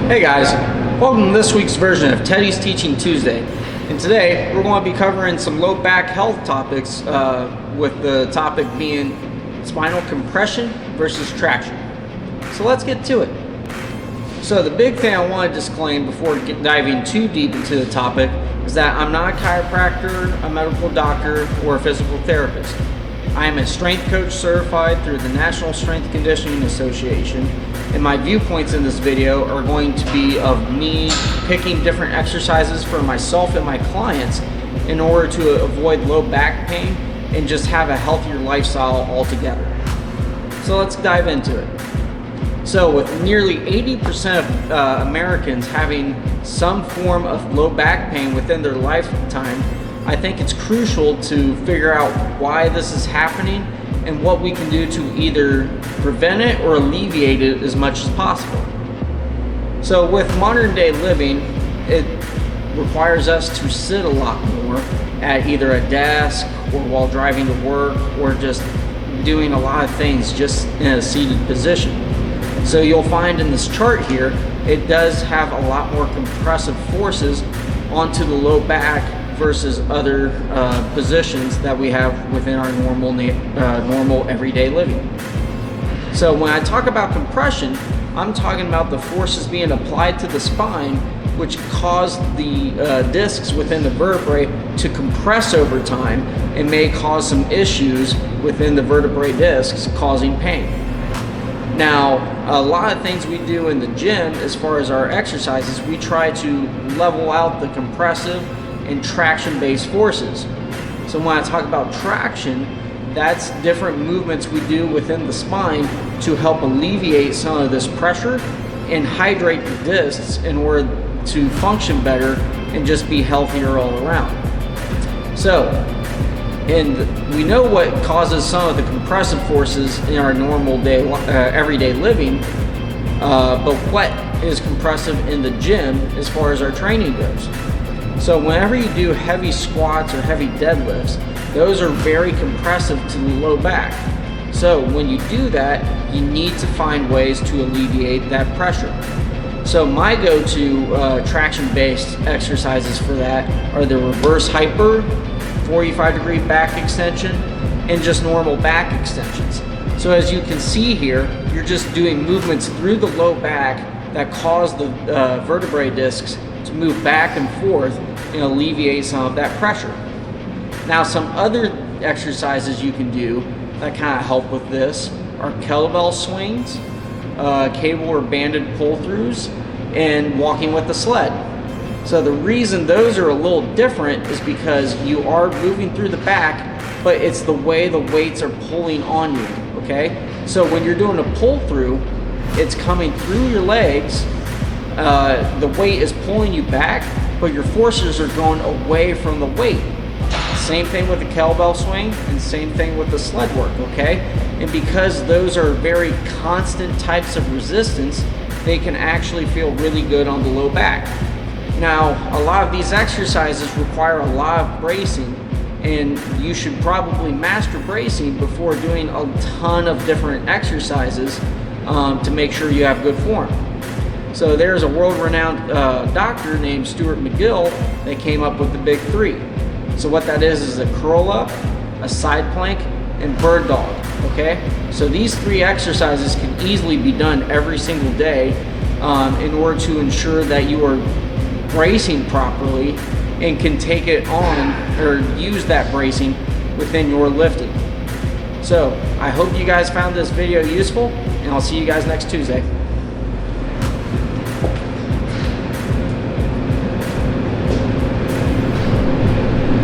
Hey guys, welcome to this week's version of Teddy's Teaching Tuesday. And today we're going to be covering some low back health topics with the topic being spinal compression versus traction. So let's get to it. So the big thing I want to disclaim before diving too deep into the topic is that I'm not a chiropractor, a medical doctor, or a physical therapist. I am a strength coach certified through the National Strength Conditioning Association, and my viewpoints in this video are going to be of me picking different exercises for myself and my clients in order to avoid low back pain and just have a healthier lifestyle altogether. So let's dive into it. So with nearly 80% of Americans having some form of low back pain within their lifetime, I think it's crucial to figure out why this is happening and what we can do to either prevent it or alleviate it as much as possible. So with modern day living, it requires us to sit a lot more at either a desk or while driving to work or just doing a lot of things just in a seated position. So you'll find in this chart here, it does have a lot more compressive forces onto the low back versus other positions that we have within our normal everyday living. So when I talk about compression, I'm talking about the forces being applied to the spine, which cause the discs within the vertebrae to compress over time and may cause some issues within the vertebrae discs, causing pain. Now, a lot of things we do in the gym as far as our exercises, we try to level out the compressive and traction-based forces. So when I talk about traction, that's different movements we do within the spine to help alleviate some of this pressure and hydrate the discs in order to function better and just be healthier all around. So, and we know what causes some of the compressive forces in our normal day, everyday living, but what is compressive in the gym as far as our training goes. So whenever you do heavy squats or heavy deadlifts, those are very compressive to the low back. So when you do that, you need to find ways to alleviate that pressure. So my go-to traction-based exercises for that are the reverse hyper, 45-degree back extension, and just normal back extensions. So as you can see here, you're just doing movements through the low back that cause the vertebrae discs to move back and forth and alleviate some of that pressure. Now, some other exercises you can do that kind of help with this are kettlebell swings, cable or banded pull-throughs, and walking with the sled. So the reason those are a little different is because you are moving through the back, but it's the way the weights are pulling on you, okay? So when you're doing a pull-through, it's coming through your legs, the weight is pulling you back, but your forces are going away from the weight. Same thing with the kettlebell swing and same thing with the sled work, okay? And because those are very constant types of resistance, they can actually feel really good on the low back. Now, a lot of these exercises require a lot of bracing, and you should probably master bracing before doing a ton of different exercises to make sure you have good form. So there's a world-renowned doctor named Stuart McGill that came up with the big three. So what that is a curl up, a side plank, and bird dog, okay? So these three exercises can easily be done every single day in order to ensure that you are bracing properly and can take it on or use that bracing within your lifting. So I hope you guys found this video useful, and I'll see you guys next Tuesday.